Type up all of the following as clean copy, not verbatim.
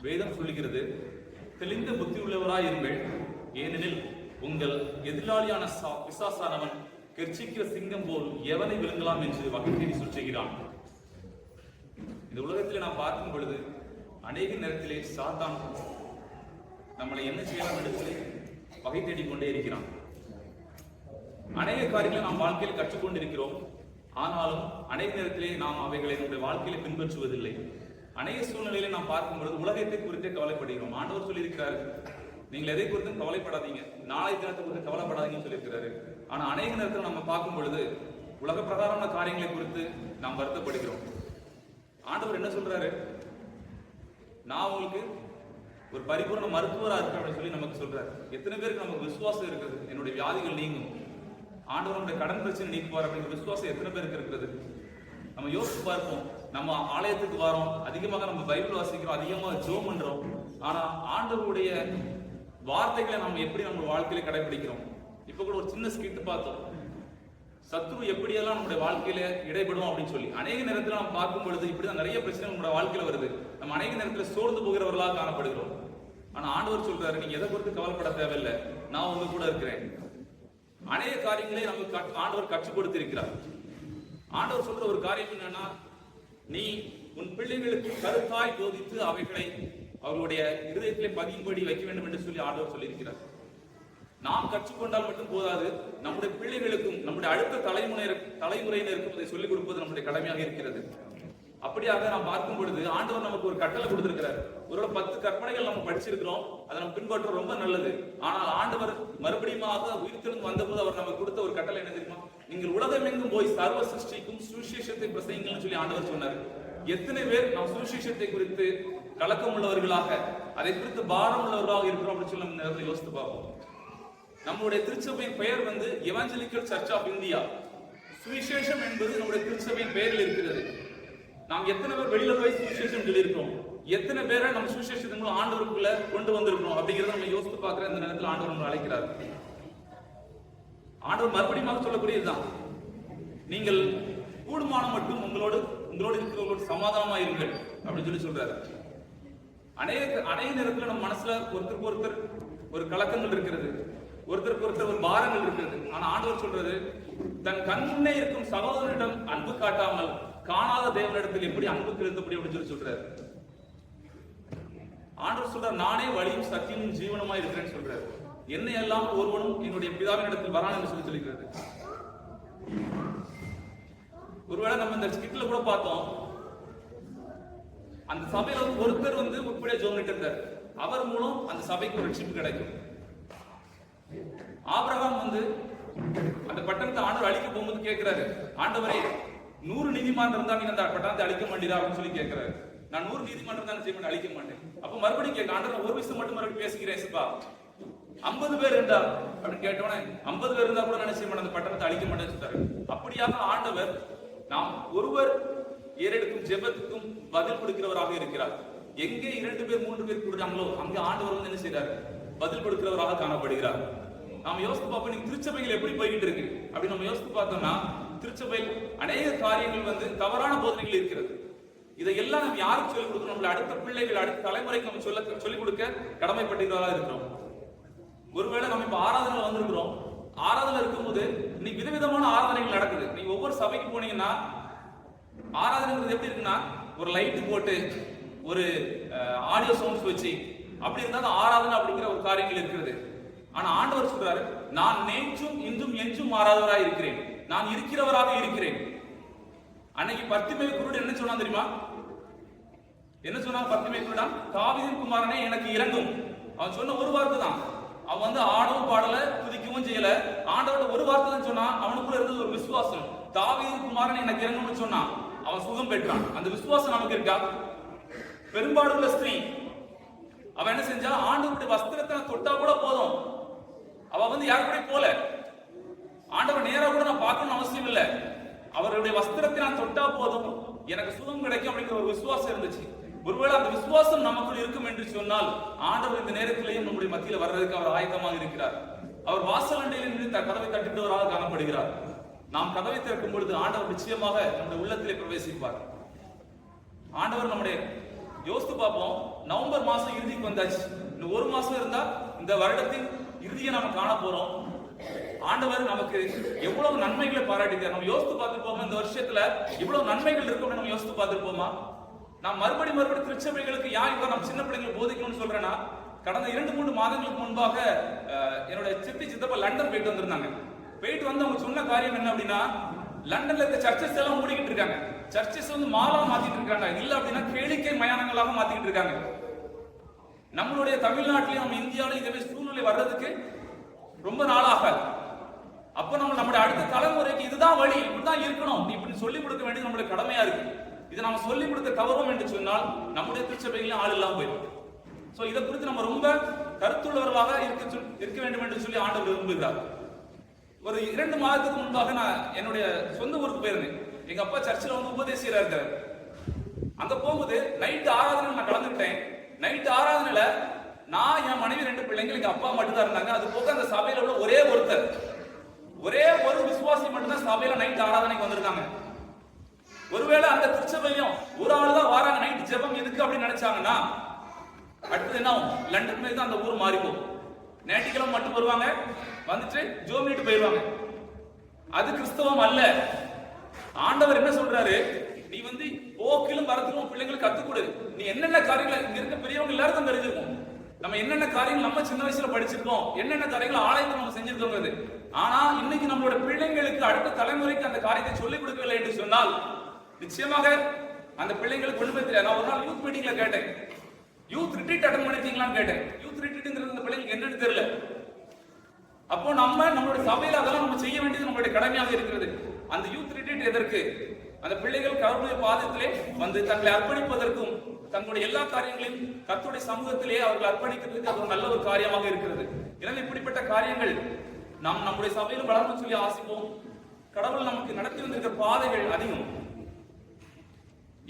வேதம் சொல்லுகிறது, தெளிந்த புத்தி உள்ளவராயிருங்கள், ஏனெனில் உங்கள் எதிராளியான பிசாசானவன் கெர்ச்சிக்கிற சிங்கம் போல் எவனை விழுங்கலாம் என்று வகை தேடி சுற்றுகிறான். இந்த உலகத்தில் நாம் பார்க்கும் பொழுது அநேக நேரத்திலே சாத்தான் நம்மளை என்ன செய்யலாம் என்று சொல்லி வகை தேடிக்கொண்டே இருக்கிறான். அநேக காரியங்களை நாம் வாழ்க்கையில் கற்றுக்கொண்டிருக்கிறோம். ஆனாலும் அநேக நேரத்திலே நாம் அவைகளை நம்முடைய வாழ்க்கையில பின்பற்றுவதில்லை. அநேக சூழ்நிலையில நாம் பார்க்கும் பொழுது உலகத்தை குறித்தே கவலைப்படுகிறோம். ஆண்டவர் சொல்லியிருக்கிறார், நீங்கள் எதை குறித்தும் கவலைப்படாதீங்க, நாளை தினத்தை குறித்து கவலைப்படாதீங்கன்னு சொல்லியிருக்கிறாரு. ஆனா அநேக நேரத்தில் நம்ம பார்க்கும் பொழுது உலக பிரகாரமான காரியங்களை குறித்து நாம் வருத்தப்படுகிறோம். ஆண்டவர் என்ன சொல்றாரு, நான் உங்களுக்கு ஒரு பரிபூர்ண மருத்துவராக இருக்க அப்படின்னு சொல்லி நமக்கு சொல்றாரு. எத்தனை பேருக்கு நமக்கு விசுவாசம் இருக்குது, என்னுடைய வியாதிகள் நீங்கும், ஆண்டவருடைய கடன் பிரச்சனை நீக்குவார் அப்படிங்கிற விசுவாசம் எத்தனை பேருக்கு இருக்கிறது? நம்ம யோசிச்சு பார்ப்போம். நம்ம ஆலயத்துக்கு வரோம், அதிகமாக நம்ம பைபிள் வாசிக்கிறோம், அதிகமாக ஜெபம் பண்றோம். ஆனா ஆண்டவருடைய வார்த்தைகளை நம்ம எப்படி நம்ம வாழ்க்கையில கடைபிடிக்கிறோம்? இப்ப கூட ஒரு சின்ன ஸ்கிட் பார்த்தோம், சத்ரு எப்படியெல்லாம் நம்முடைய வாழ்க்கையில இடைபடும் அப்படின்னு சொல்லி. அநேக நேரத்தில் நம்ம பார்க்கும் பொழுது இப்படிதான் நிறைய பிரச்சனை நம்முடைய வாழ்க்கையில வருது. நம்ம அநேக நேரத்தில் சோர்ந்து போகிறவர்களாக காணப்படுகிறோம். ஆனா ஆண்டவர் சொல்றாரு, நீங்க எதை குறித்து கவலைப்பட தேவையில்லை, நான் உங்க கூட இருக்கிறேன். அநேக காரியங்களை நமக்கு ஆண்டவர் கற்றுக் கொடுத்திருக்கிறார். ஆண்டவர் சொல்ற ஒரு காரியம் என்னன்னா, நீ உன் பிள்ளைகளுக்கு கருத்தாய் போதித்து அவைகளை அவர்களுடைய இருதயத்திலே பதியும்படி வைக்க வேண்டும் என்று சொல்லி ஆண்டவர் சொல்லியிருக்கிறார். நாம் கற்றுக்கொண்டால் மட்டும் போதாது, நம்முடைய பிள்ளைகளுக்கும் நம்முடைய அடுத்த தலைமுறையினருக்கும் அதை சொல்லிக் கொடுப்பது நம்முடைய கடமையாக இருக்கிறது. அப்படியாக நாம் பார்க்கும் பொழுது ஆண்டவர் நமக்கு ஒரு கட்டளை கொடுத்திருக்கிறார். ஒரு 10 கற்பனைகள் நம்ம படிச்சிருக்கிறோம், அதை நம்ம பின்பற்ற ரொம்ப நல்லது. ஆனால் ஆண்டவர் மறுபடியும் உயிர்த்தெழுந்து வந்தபோது அவர் நமக்கு கொடுத்த ஒரு கட்டளை என்ன தெரியுமா? நீங்கள் உலகமெங்கும் போய் சர்வ சிருஷ்டிக்கும் சுவிசேஷத்தை பிரசங்கிங்கள்னு சொல்லி ஆண்டவர் சொன்னார். எத்தனை பேர் நாம் சுவிசேஷத்தை குறித்து கலக்கம் உள்ளவர்களாக, அதை குறித்து பாரம் உள்ளவர்களாக இருக்கிறோம் அப்படின்னு சொல்லி நம்ம நேரத்தில் யோசித்து பார்ப்போம். நம்முடைய திருச்சபையின் பெயர் எவாஞ்சலிக்கல் சர்ச் ஆஃப் இந்தியா. சுவிசேஷம் என்பது நம்முடைய திருச்சபையின் பெயரில் இருக்கிறது. நாம் எத்தனை பேர் வெளியில போய் சுவிசேஷம் சொல்லியிருக்கோம், எத்தனை பேரை நம்ம சுவிசேஷத்தின் மூலம் ஆண்டவருக்குள்ள கொண்டு வந்திருக்கோம் அப்படிங்கிறத நம்ம யோசித்து பார்க்கிற இந்த நேரத்தில் ஆண்டவர் நம்ம அழைக்கிறார். ஆண்டவர் மறுபடியும் சொல்லக்கூடியதுதான், நீங்கள் கூடுமான மட்டும் உங்களோடு இருக்கிறவங்களோடு சமாதானமா இருங்கள் அப்படின்னு சொல்லி சொல்றாரு. அநேக நேரத்தில் நம்ம மனசுல ஒருத்தருக்கு ஒருத்தர் ஒரு கலக்கங்கள் இருக்கிறது, ஒருத்தருக்கு ஒருத்தர் ஒரு பாரங்கள் இருக்கிறது. ஆனா ஆண்டவர் சொல்றது, தன் கண்ணே இருக்கும் சகோதரனிடம் அன்பு காட்டாமல் காணாத தேவனிடத்தில் எப்படி அன்பு செலுத்தப்படி அப்படின்னு சொல்றாரு. ஆண்டவர் சொல்றார், நானே வழியும் சத்தியமும் ஜீவனமா இருக்கிறேன்னு சொல்றாரு. என்னை எல்லாம் ஒருவனும் என்னுடைய பிதாவின் இடத்தில் வரான் என்று சொல்லி சொல்லிக்கிறது. ஒருவேளை நம்ம இந்த ஸ்கிட்ல கூட பார்த்தோம், அந்த சபையில ஒருத்தர் உட்படியா ஜெபம் இருந்தார், அவர் மூலம் அந்த சபைக்கு ஒரு ரட்சிப்பு கிடைக்கும். ஆபிரகாம் அந்த பட்டணத்தை ஆண்டவர் அழிக்க போகும்போது கேட்கிறாரு, ஆண்டவரே 100 நீதிமான் இருந்தா நீங்க அந்த பட்டணத்தை அழிக்க மாட்டீரா அப்படின்னு சொல்லி கேட்கிறாரு. நான் 100 நீதிமான் இருந்தாலும் செய்ய மாட்டேன், அழிக்க மாட்டேன். அப்ப மறுபடியும் கேட்க, ஆண்டவர் ஒரு விஷயம் மட்டும் மறுபடியும் பேசுகிறேன் சிப்பா, 50 பேர் இருந்தா அப்படின்னு கேட்டோன்னே, 50 பேர் இருந்தா கூட நினைச்ச மாட்டேன், அந்த பட்டணத்தை அழிக்க மாட்டேன்னு சொல்றாரு. அப்படியாக ஆண்டவர் நாம் ஒருவர் ஏறெடுக்கும் ஜெபத்துக்கும் பதில் கொடுக்கிறவராக இருக்கிறார். எங்கே 2 பேர் 3 பேர் கொடுறாங்களோ அங்க ஆண்டவர் என்ன செய்யறாரு, பதில் கொடுக்கிறவராக காணப்படுகிறார். நாம யோசித்து பார்ப்போம், நீங்க திருச்சபைகள் எப்படி போய்கிட்டு இருக்கு அப்படின்னு நம்ம யோசித்து பார்த்தோம்னா, திருச்சபையில் அநேக காரியங்கள் தவறான போதனைகள் இருக்கிறது. இதையெல்லாம் நம்ம யாருக்கு சொல்லிக் கொடுக்கணும்? நம்மள அடுத்த பிள்ளைகள், அடுத்த தலைமுறைக்கு நம்ம சொல்லிக் கொடுக்க கடமைப்பட்டவர்களாக இருக்கிறோம். ஒருவேளை நம்ம இப்ப ஆராதனை வந்திருக்கிறோம், ஆராதனை இருக்கும்போது இன்னைக்கு விதவிதமான ஆராதனைகள் நடக்குது. நீங்க ஒவ்வொரு சபைக்கு போனீங்கன்னா ஆராதனைங்கிறது எப்படி இருக்குன்னா, ஒரு லைட் போட்டு ஒரு ஆடியோ சவுண்ட்ஸ் வச்சு அப்படி இருந்தா ஆராதனை அப்படிங்கிற ஒரு காரியங்கள் இருக்கிறது. ஆனா ஆண்டவர் சொல்றாரு, நான் நேற்றும் இன்றும் என்றும் மாறாதவராக இருக்கிறேன், நான் இருக்கிறவராக இருக்கிறேன். அன்னைக்கு பர்த்திமேயு குருடன் என்ன சொன்னா தெரியுமா? என்ன சொன்னா பர்த்திமேயு குருடன்? தாவீதின் குமாரனே எனக்கு இறங்கும். அவன் சொன்ன ஒரு வார்த்தை தான். அவன் ஆடவும் பாடல, துதிக்கவும் செய்யல. ஆண்டவர்கிட்ட ஒரு வார்த்தை தான் சொன்னா. அவனுக்குள்ள இருந்தது ஒரு விசுவாசம். தாவீதின் குமாரனே எனக்கு இறங்கும்னு சொன்னான், அவன் சுகம் பெற்றான். அந்த விசுவாசம் நமக்கு இருக்கா? பெரும்பாடுள்ள ஸ்திரீ அவன் என்ன செஞ்சா, ஆண்டவருடைய வஸ்திரத்தை தொட்டா கூட போதும், அவ யாரு கூட போல, ஆண்டவர் நேரா கூட நான் பார்க்கணும்னு அவசியம் இல்லை, அவருடைய வஸ்திரத்தை நான் தொட்டா போதும் எனக்கு சுகம் கிடைக்கும் அப்படிங்கிற ஒரு விசுவாசம் இருந்துச்சு. ஒருவேளை அந்த விசுவாசம் நமக்குள் இருக்கும் என்று சொன்னால், ஆண்டவர் இந்த நேரத்திலேயும் நம்முடைய மத்தியில் வர்றதுக்கு அவர் ஆயத்தமாக இருக்கிறார். அவர் வாசல் அண்டையில் நின்று கதவை தட்டுகிறவராக காணப்படுகிறார். நாம் கதவை திறக்கும் பொழுது ஆண்டவர் நிச்சயமாக நம்முடைய உள்ளத்திலே பிரவேசிப்பார். ஆண்டவர் நம்முடைய யோசித்து பார்ப்போம். நவம்பர் மாசம் இறுதிக்கு வந்தாச்சு. இன்னும் ஒரு மாசம் இருந்தா இந்த வருடத்தின் இறுதியை நம்ம காண போறோம். ஆண்டவர் நமக்கு எவ்வளவு நன்மைகளை பாராட்டிருக்கார். நம்ம யோசித்து பார்த்துருப்போமா? இந்த வருஷத்துல இவ்வளவு நன்மைகள் இருக்கும் நம்ம யோசித்து பார்த்துருப்போமா? நான் மறுபடி திருச்சபைகளுக்கு யார் நம்ம சின்ன பிள்ளைங்களை போதிக்கணும்னு சொல்றேன்னா, கடந்த 2-3 மாதங்களுக்கு முன்பாக என்னோட சித்தப்பா லண்டன் போயிட்டு வந்திருந்தாங்க. போயிட்டு வந்து அவங்க சொன்ன காரியம் என்ன அப்படின்னா, லண்டன்ல இருக்க சர்ச்சஸ் எல்லாம் மூடிக்கிட்டு இருக்காங்க. சர்ச்சஸ் வந்து மாலா மாத்திட்டு இருக்காங்க, இல்ல அப்படின்னா கேளிக்கை மயானங்களாக மாத்திக்கிட்டு இருக்காங்க. நம்மளுடைய தமிழ்நாட்டிலையும் நம்ம இந்தியாவிலும் இதே சூழ்நிலை வர்றதுக்கு ரொம்ப நாளாக, அப்ப நம்மளுடைய அடுத்த தலைமுறைக்கு இதுதான் வழி, இப்படிதான் இருக்கணும், இப்படி சொல்லிக் கொடுக்க வேண்டியது நம்மளுடைய கடமையா இருக்கு. இதை நம்ம சொல்லிக் கொடுக்க தவறும் என்று சொன்னால் நம்முடைய திருச்சபைகளையும் ஆள் இல்லாம போயிடும். சோ இதை குறித்து நம்ம ரொம்ப கருத்துள்ளவர்களாக இருக்க வேண்டும் என்று சொல்லி ஆண்டவர் விரும்புகிறார். ஒரு 2 மாதத்துக்கு முன்பாக நான் என்னுடைய சொந்த ஊருக்கு போயிருந்தேன். எங்க அப்பா சர்ச்சில் வந்து உபதேசியரா இருக்காரு. அங்க போகும்போது நைட் ஆராதனை நான் கலந்துக்கிட்டேன். நைட் ஆராதனையில நான், என் மனைவி, 2 பிள்ளைங்க, எங்க அப்பா மட்டும் தான் இருந்தாங்க. அது போக அந்த சபையில உள்ள ஒரே ஒரு விசுவாசி மட்டும் தான் சபையில நைட் ஆராதனைக்கு வந்திருக்காங்க. ஒருவேளை அந்த திருச்சபையிலும் ஒரு ஆள் தான் வராங்க நைட் ஜெபம் எதுக்கு அப்படின்னு நினைச்சாங்கன்னா, அடுத்தது என்ன, லண்டன் மேல் தான் அந்த ஊர் மாறி போகும். ஞாயிற்றுக்கிழமை மட்டும் வருவாங்க, வந்துட்டு ஜோம் பண்ணிட்டு போயிடுவாங்க. அது கிறிஸ்தவம் அல்ல. ஆண்டவர் என்ன சொல்றாரு, நீ வந்து போக்கிலும் வரத்திலும் பிள்ளைங்களுக்கு கத்துக் கொடு. நீ என்னென்ன காரியங்கள், இங்க இருக்க பெரியவங்க எல்லாருக்கும் தெரிஞ்சிருக்கும், நம்ம என்னென்ன காரியங்கள் நம்ம சின்ன வயசுல படிச்சிருக்கோம், என்னென்ன காரியங்கள் ஆலயத்தில் நம்ம செஞ்சிருக்கோங்கிறது. ஆனா இன்னைக்கு நம்மளோட பிள்ளைங்களுக்கு, அடுத்த தலைமுறைக்கு அந்த காரியத்தை சொல்லிக் கொடுக்கவில்லை என்று சொன்னால் நிச்சயமாக அந்த பிள்ளைங்களுக்கு ஒண்ணுமே தெரியாது. நான் ஒரு நாள் யூத் மீட்டிங்ல கேட்டேன், யூத் ரிட்ரீட் அட்டன் பண்ணிட்டீங்களான்னு கேட்டேன். யூத் ரிட்ரீட்ங்கிறது அந்த பிள்ளைங்களுக்கு என்னன்னு தெரியல. அப்போ நம்மளுடைய சபையில அதெல்லாம் நம்ம செய்ய வேண்டியது நம்மளுடைய கடமையாக இருக்கிறது. அந்த யூத் ரிட்ரீட் எதற்கு? அந்த பிள்ளைகள் கர்த்தருடைய பாதத்திலே வந்து தங்களை அர்ப்பணிப்பதற்கும், தங்களுடைய எல்லா காரியங்களையும் கர்த்தருடைய சமூகத்திலே அவர்கள் அர்ப்பணிக்கிறதுக்கு அது ஒரு நல்ல ஒரு காரியமாக இருக்கிறது. எனவே இப்படிப்பட்ட காரியங்கள் நாம் நம்முடைய சபையில் வளர்ந்து சொல்லி ஆசிப்போம். கடவுள் நமக்கு நடத்தி வந்திருக்கிற பாதைகள் அதிகம்.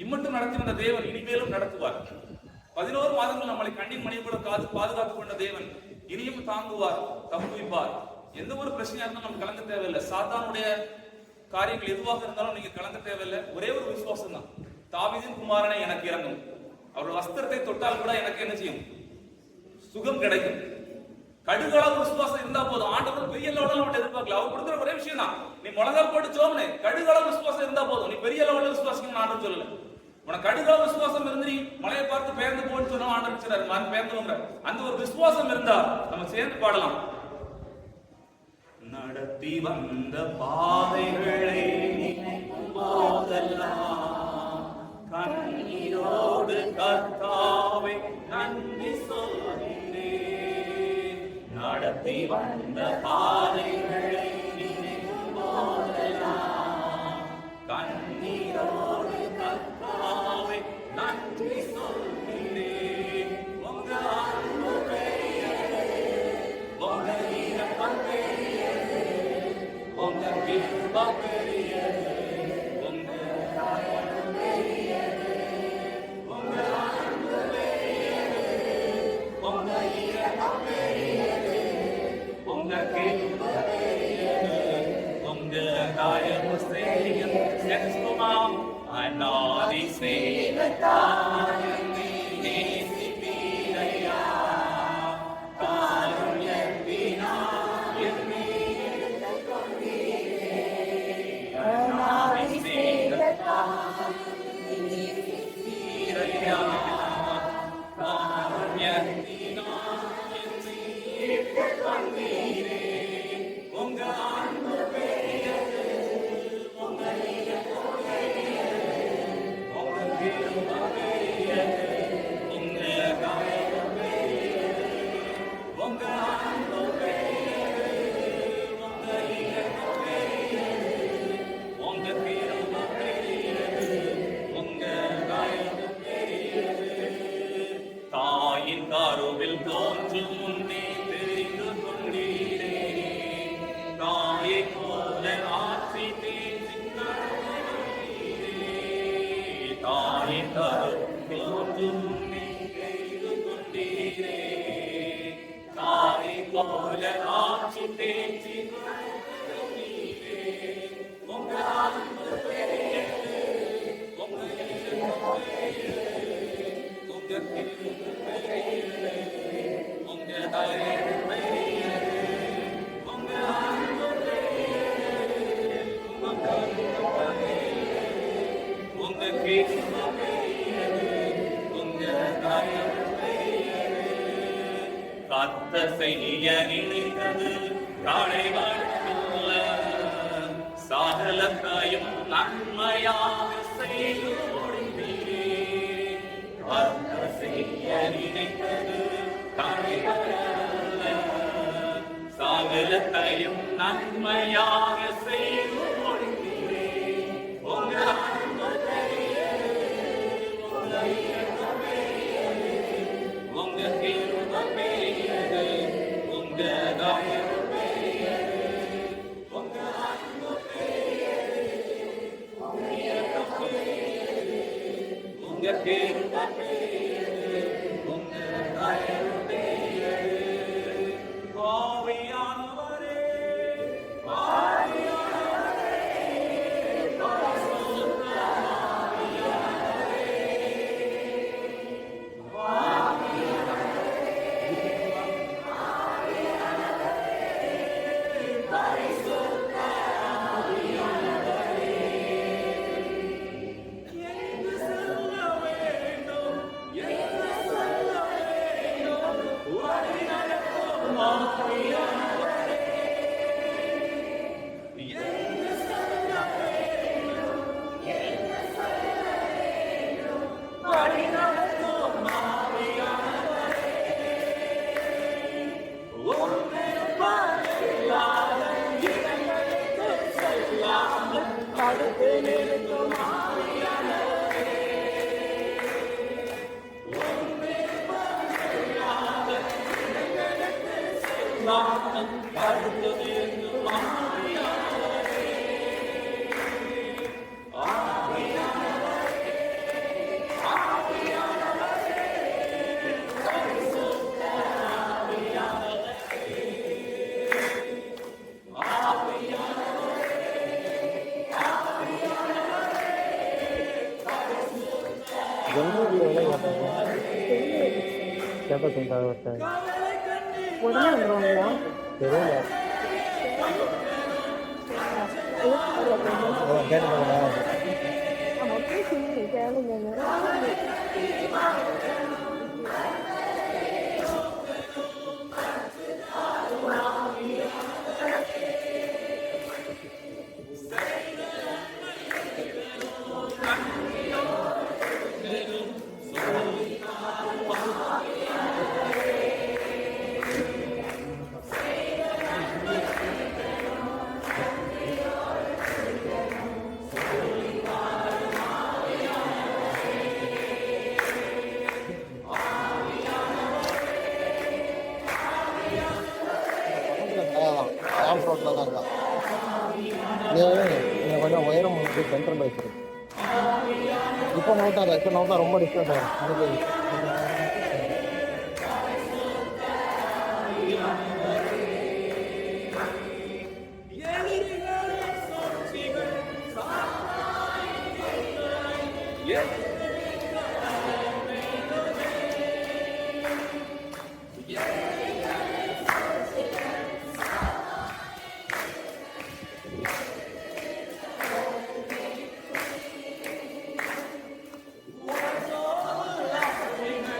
இம்மட்டும் நடத்தி வந்த தேவன் இனிமேலும் நடத்துவார். 11 மாதங்கள் நம்மளை கண்ணின் மணி கூட பாதுகாத்துக் கொண்ட தேவன் இனியும் தாங்குவார், தப்புவிப்பார். எந்த ஒரு பிரச்சனையா இருந்தாலும் நம்ம கலங்க தேவையில்லை. சாத்தானுடைய காரியங்கள் எதுவாக இருந்தாலும் நீங்க கலங்க தேவையில்லை. ஒரே ஒரு விசுவாசம் தான், தாவீதின் குமாரனை எனக்கு இறங்கும், அவர் வஸ்திரத்தை தொட்டால் கூட எனக்கு என்ன செய்யும், சுகம் கிடைக்கும். கடுகளவு விசுவாசம் இருந்தா போதும். ஆண்டவர் பெரிய லெவலில் நம்ம எதிர்பார்க்கல. அவர் கொடுக்குற ஒரே விஷயம் தான், நீ முழங்கால் போட்டு ஜெபம், கடுகளவு விசுவாசம் இருந்தா போதும். நீ பெரிய லெவலில் விசுவாசிக்கணும்னு ஆண்டவர் சொல்லல. உனக்கு கடுகளவு விசுவாசம் இருந்து நீ மலையை பார்த்து பெயர்ந்து போன்னு சொன்னா ஆண்டவர் பெயர்ந்துங்கிற அந்த ஒரு விசுவாசம் இருந்தா நம்ம சேர்ந்து பாடலாம். நடத்தி வந்த பாதைகளை நினைக்கும் போதெல்லாம் கண்ணீரோடு கர்த்தாவே நன்றி சொல்கிறேன். நடத்தி வந்த பாதைகளை நினைக்கும் போதெல்லாம் கண்ணீரோடு கர்த்தாவே நன்றி சொல்கிறேன். உங்க அன்பு பெரியது, உங்க இரக்கம் பெரியது, உங்க கிருபை பெரியது, உங்க தயவு பெரியது, உங்க அன்பு பெரியது, உங்க இரக்கம் பெரியது, உங்க கிருபை பெரியது. உங்க தயவு பெரியது, உங்க அன்பு பெரியது, உங்க கருணை பெரியது, உங்க கிருபை பெரியது, உங்க தயவு பெரியது. கர்த்தர் செய்ய நினைத்தது காலைவனமல்ல, சகலத்தையும் நன்மையாக செய்து முடித்தீரே. கர்த்தர் செய்ய நினைத்தது காலைவனமல்ல, சகலத்தையும் நன்மையாக செய்து முடித்தீரே. உங்க அன்பு பெரியது, உங்க இரக்கம் பெரியது, உங்க கிருபை பெரியது, உங்க தயவு பெரியது, உங்க அன்பு பெரியது, உங்க இரக்கம் பெரியது, உங்க கிருபை பெரியது, உங்க தயவு பெரியது. ஆவியானவரே, ஆவியானவரே, பரிசுத்த ஆவியானவரே, பரிசுத்த ஆவியானவரே, எங்கு செல்ல வேண்டும், எங்கு செல்ல வேண்டும், வழி நடத்தும் ஆவியானவரே, எங்கு செல்ல வேண்டும், எங்கு செல்ல வேண்டும், வழி நடத்தும் ஆவியானவரே, உம்மிருப்பம் இல்லாத இடங்களுக்கு செல்லாமல் தடுத்து நிறுத்தும் ஆவியானவரே, உம்மிருப்பம் இல்லாத இடங்களுக்கு செல்லாமல் தடுத்து நிறுத்தும் ஆவியானவரே, ஆவியானவரே, ஆவியானவரே, பரிசுத்த ஆவியானவரே, ஆவியானவரே, ஆவியானவரே, பரிசுத்த எப்போ செஞ்சாங்க கவலை கண்ணீர் உடனே வந்துடுவாங்களா? தெரியல கேட்டு ஆமாம், பேசுங்க கேளுங்க. ஆம் ரோட்டில் தான் இருக்கான். நீங்கள் கொஞ்சம் உயரம் வந்து சென்ட்ரல் வச்சுருக்கு. இப்போ நோட்டாத இப்போ நோட்டா ரொம்ப டிஸ்டன்ஸ் ஆகும். அதுக்கு எதிரிகளை சூழ்ச்சிகள் சாத்தாய் எதிரிகளை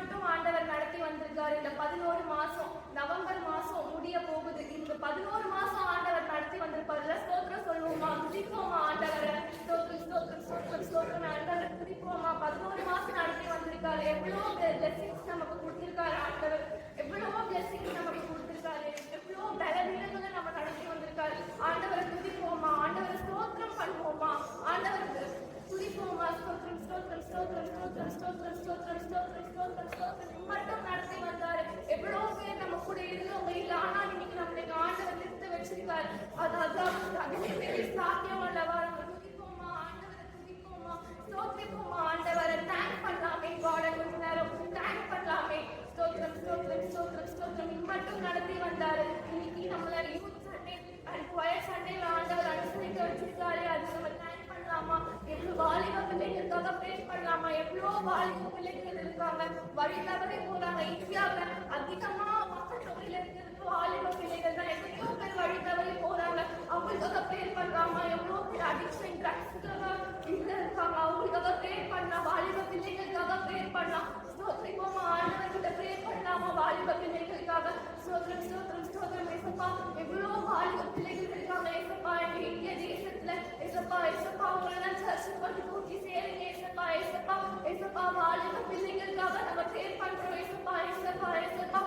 இம்மட்டும் ஆண்டவர் நடத்தி வந்திருக்காரு. இந்த 11 மாசம், நவம்பர் மாசம் முடிய போகுது. இந்த 11 மாசம் ஆண்டவர் நடத்தி வந்திருப்பாருல. ஸ்தோத்திரம் சொல்லுவோமா, துதிப்போமா ஆண்டவரை. ஸ்தோத்திரம் ஸ்தோத்திரம் ஸ்தோத்திரம் ஸ்தோத்திரம் ஆண்டவரை துதிப்போமா. 11 மாசம் நடத்தி வந்திருக்காரு. எவ்வளோ பிளெஸிங்ஸ் நமக்கு கொடுத்திருக்காரு ஆண்டவர். எவ்வளோ பிளெஸிங்ஸ் நமக்கு கொடுத்திருக்காரு. எவ்வளோ பலவீனங்களை நம்ம நடத்தி வந்திருக்காரு. ஆண்டவரை துதிப்போமா, ஆண்டவரை ஸ்தோத்திரம் பண்ணுவோமா, ஆண்டவருக்கு துதிப்போமா. ஸ்தோத்திரம் ஸ்தோத்திரம் ஸ்தோத்திரம் ஸ்தோத்திரம் ஸ்தோத்திரம் ஸ்தோத்திரம் ஸ்தோத்திரம் ஸ்தோத்திரம் ஸ்தோத்திரம் மட்டும் நடத்தி வந்தாரு. எவ்வளோ பேர் நம்ம கூட இருந்தவங்க இல்லை, ஆனால் இன்னைக்கு நம்மளுக்கு ஆண்டவர் நிறுத்த வச்சிருக்காரு. அதான் அதுவே பெரிய சாத்தியம் அல்லவா. நம்ம துதிப்போமா, ஆண்டவரை துதிப்போமா, ஸ்தோத்திரிப்போமா, ஆண்டவரை தேங்க் பண்ணலாமே. காட கொஞ்ச நேரம் தேங்க் பண்ணலாமே. ஸ்தோத்திரம் ஸ்தோத்திரம் ஸ்தோத்திரம் ஸ்தோத்திரம் மட்டும் நடத்தி வந்தாரு. இன்னைக்கு நம்மள யூத் சண்டே அண்ட் குயர் சண்டேல ஆண்டவர் அனுசரிக்க வச்சிருக்காரு. அது நம்ம தேங்க் பண்ணலாமா. எவ்வளவு வாலிப பிள்ளைகளுக்காக ப்ரேஸ் பண்ணலாமா. எவ்வளோ வாலிப பிள்ளைகள் இருக்காங்க, வழி தவறி போறாங்க. இந்தியாவில் அதிகமா மக்கள் தொகையில இருக்கிறது வாலிப பிள்ளைகள் தான். எத்தனையோ பேர் வழி தவறி போறாங்க. அவங்களுக்காக ப்ரேஸ் பண்ணலாமா. எவ்வளோ பேர் அடிக்ஷன் ட்ரக்ஸுக்காக இதுல இருக்காங்க, அவங்களுக்காக ப்ரேஸ் பண்ணலாம். வாலிப பிள்ளைகளுக்காக ப்ரேஸ் பண்ணலாம். ஸ்தோத்திரிப்போமா, ஆண்டவர்கிட்ட ப்ரேஸ் பண்ணலாமா வாலிப பிள்ளைகளுக்காக. ஸ்தோத்திரம் ஸ்தோத்திரம் ஸ்தோத்திரம் ஏசப்பா. எவ்வளோ வாலிப பிள்ளைகள் இருக்காங்க ஏசப்பா எங்க இந்திய தேசத்துல. ஏசப்பா ஏசப்பா அவங்களெல்லாம் சர்ச்சுக்கு வந்து கூட்டி சேருங்க ஏசப்பா. ஏசப்பா ஏசப்பா வாலிப பிள்ளைகளுக்காக நம்ம ப்ரேஸ் பண்றோம் ஏசப்பா. ஏசப்பா ஏசப்பா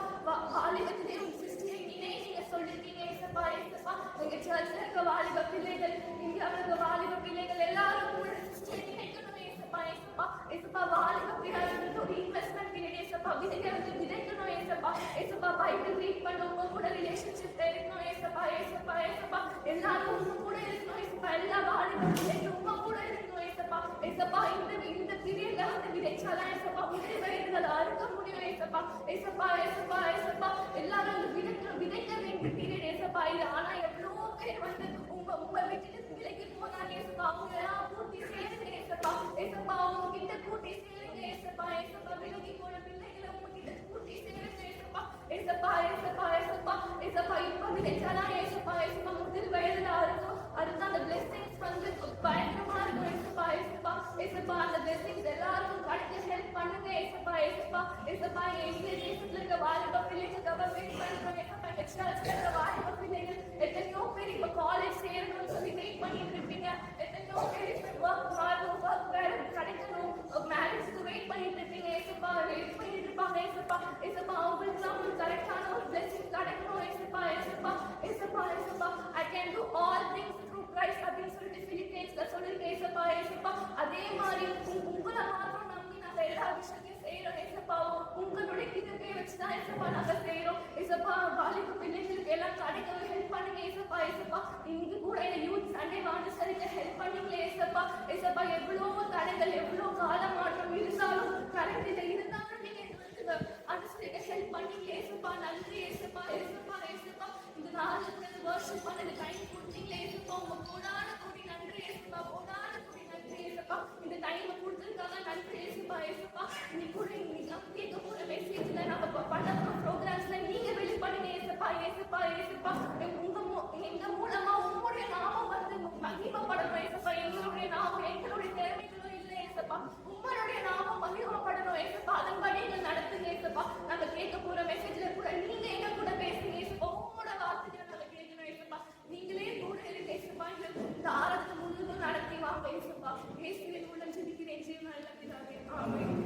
வாலிபத்திலே ஒரு சிஸ்டரை நீங்க சொல்லிருக்கீங்க ஏசப்பா. ஏசப்பா எங்க சர்ச்சில் இருக்க வாலிப பிள்ளைகள், இந்தியாவில் இருக்க வாலிப பிள்ளைகள் எல்லாரும் கூட சிஸ்டரை நினைக்கணும் ஏசப்பா. ஏசப்பா ஏசப்பா வாலிப பிள்ளைகளுக்கு ஒரு இன்வெஸ்ட்மெண்ட் பீரியட் ஏசப்பா. விதைக்கணும் ஏசப்பா. ஏசப்பா பைபிள் ரீட் பண்ண உங்க கூட ரிலேஷன்ஷிப் இருக்கணும் ஏசப்பா. ஏசப்பா ஏசப்பா எல்லாரும் உங்க கூட இருக்கணும் ஏசப்பா. எல்லா வாலிப பிள்ளைகளும் உங்க கூட இருக்கணும் ஏசப்பா. ஏசப்பா இந்த பீரியட்ல வந்து விதைச்சாதான் ஏசப்பா முதல் வயதுல அறுக்க முடியும் ஏசப்பா. ஏசப்பா ஏசப்பா ஏசப்பா எல்லாரும் விதைக்க வேண்டிய பீரியட் ஏசப்பா இது. ஆனா எவ்வளோ பேர் வந்து உங்க வீட்டுக்கு விலைக்கு போனாங்க ஏசப்பா. அவங்க எல்லாம் கூட்டி சேருங்க ஏசப்பா. ஏசப்பா அவங்க கிட்ட கூட்டி சேருங்க ஏசப்பா. ஏசப்பா விலகி போன பிள்ளைகளை உங்க கிட்ட கூட்டி சேருங்க ஏசப்பா. ஏசப்பா ஏசப்பா ஏசப்பா ஏசப்பா இப்ப விதைச்சாதான் ஏசப்பா. ஏசப்பா முதல் வயதுல அறுக்கும். அதுக்கு அந்த பிளெஸிங்ஸ் வந்து பயங்கரமா இருக்கும் ஏசப்பா. ஏசப்பா ஏசப்பா அந்த பிளெஸிங்ஸ் எல்லாருக்கும் கிடைக்க ஹெல்ப் பண்ணுங்க ஏசப்பா. ஏசப்பா ஏசப்பா இந்திய தேசத்துல இருக்க வாலிப பிள்ளைகளுக்காக வெயிட் பண்றோம் ஏசப்பா. சர்ச்ல இருக்க வாலிப பிள்ளைகள் எத்தனையோ பேர் இப்ப காலேஜ் சேரணும்னு சொல்லி வெயிட் பண்ணிட்டு இருப்பீங்க. எத்தனையோ பேர் இப்ப ஒர்க் வேற கிடைக்கணும், மேரேஜ்க்கு வெயிட் பண்ணிட்டு இருப்பீங்க ஏசப்பா. வெயிட் பண்ணிட்டு இருப்பாங்க ஏசப்பா. ஏசப்பா அவங்களுக்குலாம் ஒரு கரெக்டான ஒரு பிளெஸிங் கிடைக்கணும் ஏசப்பா. ஏசப்பா ஏசப்பா ஏசப்பா I can do all things through Christ அப்படின்னு சொல்லிட்டு பிலிப்பியன்ஸ்ல சொல்லிருக்கேன் ஏசப்பா. ஏசப்பா அதே மாதிரி உங்களை மாத்திரம் நம்பி நாங்க எல்லா விஷயத்தையும் செய்யறோம் ஏசப்பா. உங்களுடைய கிட்டே வச்சுதான் ஏசப்பா நாங்க செய்யறோம் ஏசப்பா. வாலிப பிள்ளைகளுக்கு எல்லாம் கிடைக்க ஹெல்ப் பண்ணுங்க ஏசப்பா. ஏசப்பா இன்னைக்கு கூட யூத் சண்டே அனுசரிக்க ஹெல்ப் பண்ணீங்களே ஏசப்பா. ஏசப்பா எவ்வளவோ தடைகள், எவ்வளோ கால மாற்றம் இருந்தாலும் கரெக்டில் இருந்தாலும் நீங்க அனுசரிக்க ஹெல்ப் பண்ணீங்களே ஏசப்பா. நன்றி ஏசப்பா. ஏசப்பா ஏசப்பா இந்த நாளுக்கு வர்ஷிப் பண்ணது டைம் கொடுத்தீங்களே ஏசப்பா. உங்க கோடான கூடி நன்றி ஏசப்பா. கோடான கூடி நன்றி ஏசப்பா. இந்த டைம் கொடுத்துருக்காங்க நன்றி ஏசப்பா. ஏசப்பா இன்னைக்கு கூட இன்னைக்கு கேட்க போற மெசேஜ்ல நம்ம பண்ண ப்ரோக்ராம்ஸ்ல நீங்க வெளிப்படுங்க ஏசப்பா. ஏசப்பா ஏசப்பா எங்க மூலமா உங்களுடைய நாமம் வந்து மகிமைப்படணும் ஏசப்பா. எங்களுடைய நாமம் எங்களுடைய திறமைகளும் இல்லை ஏசப்பா. உங்களுடைய நாமம் மகிமைப்படணும் ஏசப்பா. அதன்படி எங்களை நடத்துங்க ஏசப்பா. நாங்க கேட்க போற மெசேஜ்ல கூட நீங்க எங்க கூட பேசுங்க ஏசப்பா. உங்களோட வார்த்தைகளை நாங்க கேட்கணும் ஏசப்பா. நீங்களே கூட இருக்கு ஏசப்பா. இந்த ஆராதனை முழுவதும் நடத்தி வாங்க ஏசப்பா. இயேசுவின் மூலம் ஜெபிக்கிறேன் ஜீவன் நல்ல பிதாவே. ஆமென்.